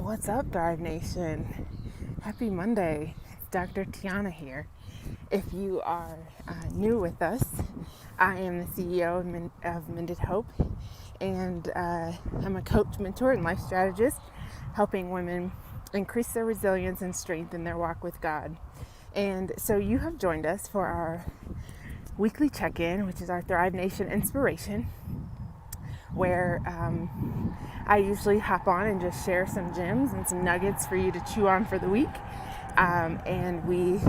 What's up, Thrive Nation? Happy Monday. It's Dr. Tiana here. If you are new with us, I am the CEO of Mended Hope, and I'm a coach, mentor, and life strategist, helping women increase their resilience and strengthen their walk with God. And so you have joined us for our weekly check-in, which is our Thrive Nation Inspiration, where I usually hop on and just share some gems and some nuggets for you to chew on for the week. And we,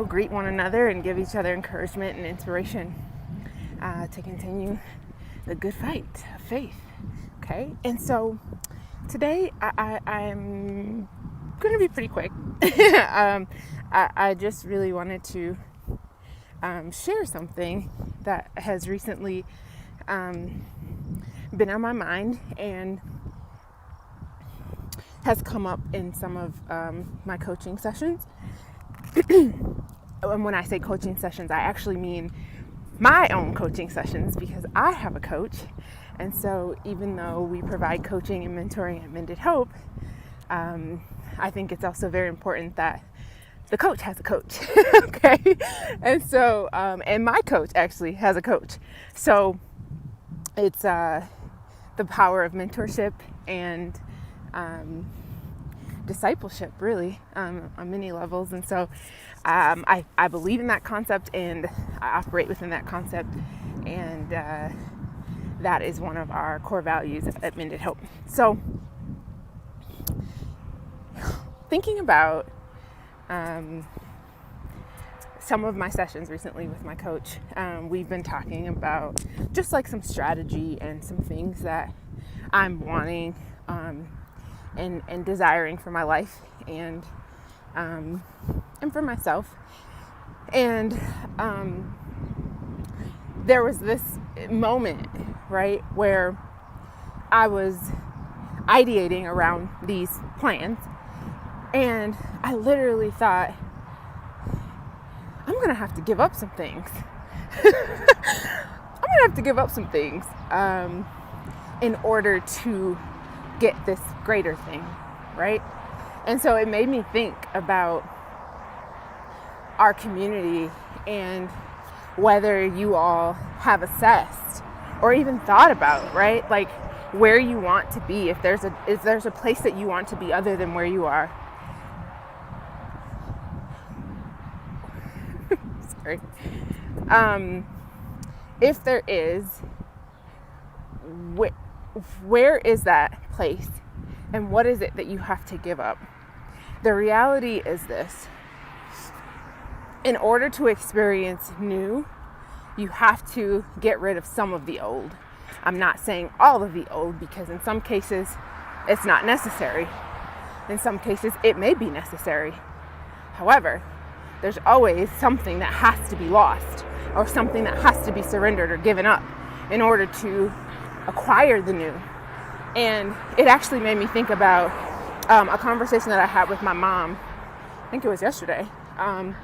greet one another and give each other encouragement and inspiration to continue the good fight of faith. Okay? And so today I'm going to be pretty quick. I just really wanted to share something that has recently been on my mind and has come up in some of my coaching sessions. And when I say coaching sessions, I actually mean my own coaching sessions, because I have a coach. And so even though we provide coaching and mentoring at Mended Hope, I think it's also very important that the coach has a coach. Okay? And so, and my coach actually has a coach. So it's the power of mentorship and discipleship, really, on many levels. And so I believe in that concept, and I operate within that concept, and that is one of our core values at Mended Hope. So thinking about some of my sessions recently with my coach, we've been talking about just like some strategy and some things that I'm wanting and desiring for my life and for myself. And there was this moment, right, where I was ideating around these plans, and I literally thought, I'm going to have to give up some things. In order to get this greater thing, right? And so it made me think about our community and whether you all have assessed or even thought about, right? Like where you want to be, if there's a place that you want to be other than where you are. Sorry. If there is, where is that place, and what is it that you have to give up? The reality is this: in order to experience new, you have to get rid of some of the old. I'm not saying all of the old, because in some cases it's not necessary. In some cases it may be necessary. However, there's always something that has to be lost, or something that has to be surrendered or given up in order to acquire the new. And it actually made me think about a conversation that I had with my mom, I think it was yesterday, and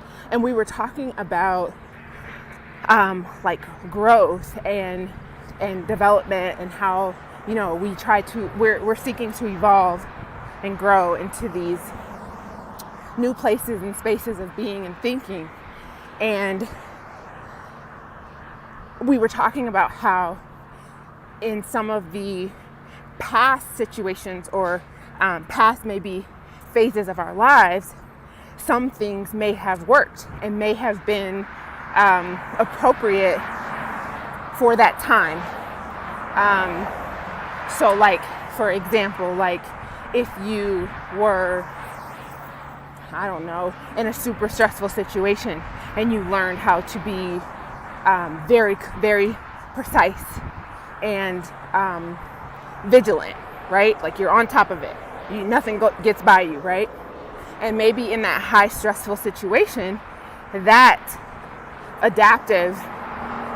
we were talking about like growth and development, and how we're seeking to evolve and grow into these new places and spaces of being and thinking. And we were talking about how in some of the past situations, or past maybe phases of our lives, some things may have worked and may have been appropriate for that time. So like, for example, like if you were, I don't know, in a super stressful situation and you learned how to be very, very precise and vigilant, right? Like you're on top of it. Nothing gets by you, right? And maybe in that high stressful situation, that adaptive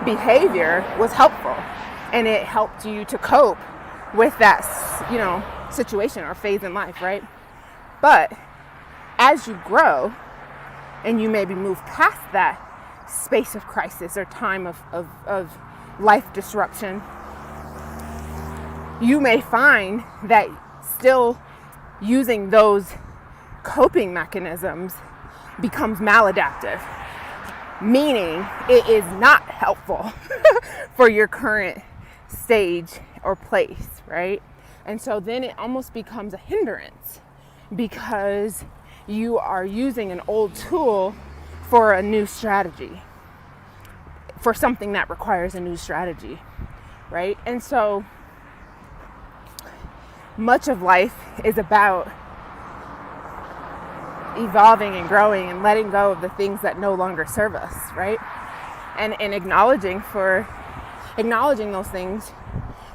behavior was helpful, and it helped you to cope with that, situation or phase in life, right? But as you grow and you maybe move past that space of crisis or time of life disruption, you may find that still using those coping mechanisms becomes maladaptive, meaning it is not helpful for your current stage or place, right? And so then it almost becomes a hindrance because you are using an old tool for a new strategy, for something that requires a new strategy, right? And so much of life is about evolving and growing and letting go of the things that no longer serve us, right? And acknowledging those things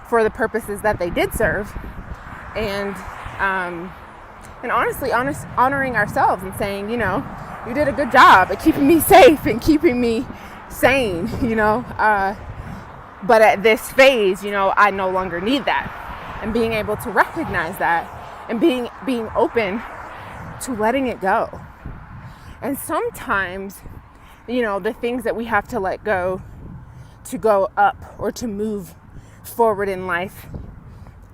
for the purposes that they did serve, and honestly honoring ourselves and saying, you know, you did a good job at keeping me safe and keeping me sane, you know, but at this phase, you know, I no longer need that. And being able to recognize that and being open to letting it go. And sometimes, you know, the things that we have to let go to go up or to move forward in life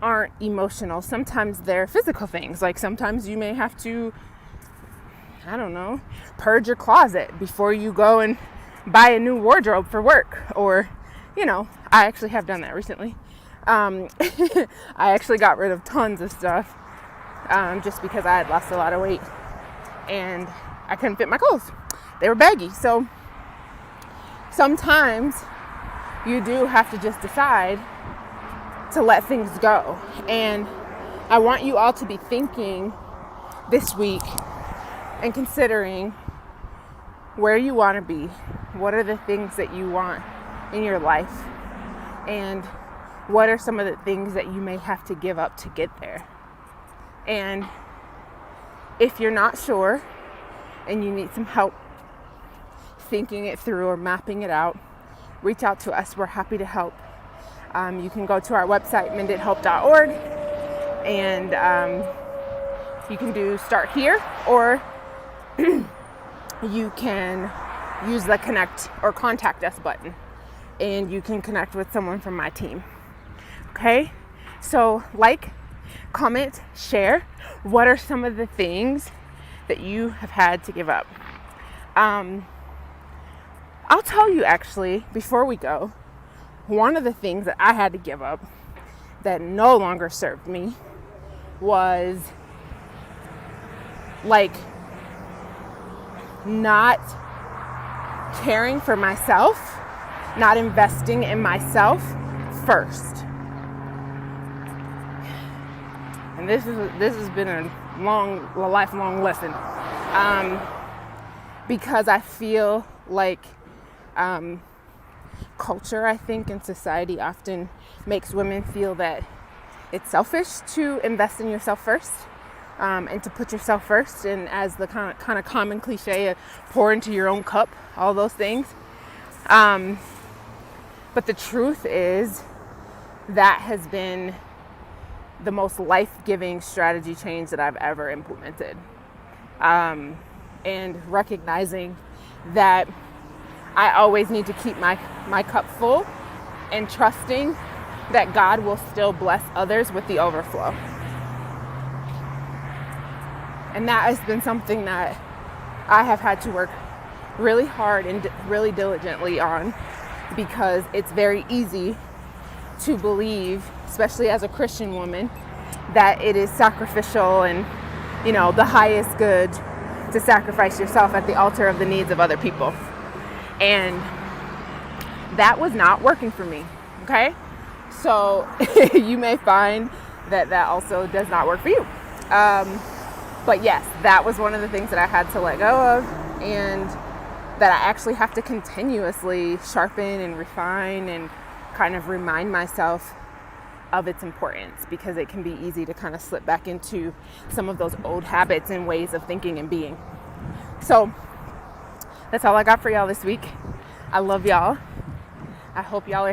aren't emotional. Sometimes they're physical things. Like sometimes you may have to, I don't know, purge your closet before you go and buy a new wardrobe for work. Or, you know, I actually have done that recently. I actually got rid of tons of stuff just because I had lost a lot of weight and I couldn't fit my clothes. They were baggy. So sometimes you do have to just decide to let things go. And I want you all to be thinking this week and considering where you want to be. What are the things that you want in your life? And what are some of the things that you may have to give up to get there? And if you're not sure and you need some help thinking it through or mapping it out, reach out to us. We're happy to help. You can go to our website, mendedhope.org, and you can do start here, or you can use the connect or contact us button, and you can connect with someone from my team. Okay, so like, comment, share. What are some of the things that you have had to give up? I'll tell you actually, before we go, one of the things that I had to give up that no longer served me was like not caring for myself, not investing in myself first. And this has been a lifelong lesson, because I feel like culture, I think, and society often makes women feel that it's selfish to invest in yourself first, and to put yourself first. And as the kind of common cliche, pour into your own cup, all those things. But the truth is that has been the most life-giving strategy change that I've ever implemented. And recognizing that I always need to keep my cup full and trusting that God will still bless others with the overflow. And that has been something that I have had to work really hard and really diligently on, because it's very easy to believe, especially as a Christian woman, that it is sacrificial and, you know, the highest good to sacrifice yourself at the altar of the needs of other people. And that was not working for me, okay? So you may find that also does not work for you. But yes, that was one of the things that I had to let go of, and that I actually have to continuously sharpen and refine and kind of remind myself of its importance, because it can be easy to kind of slip back into some of those old habits and ways of thinking and being. So that's all I got for y'all this week. I love y'all. I hope y'all are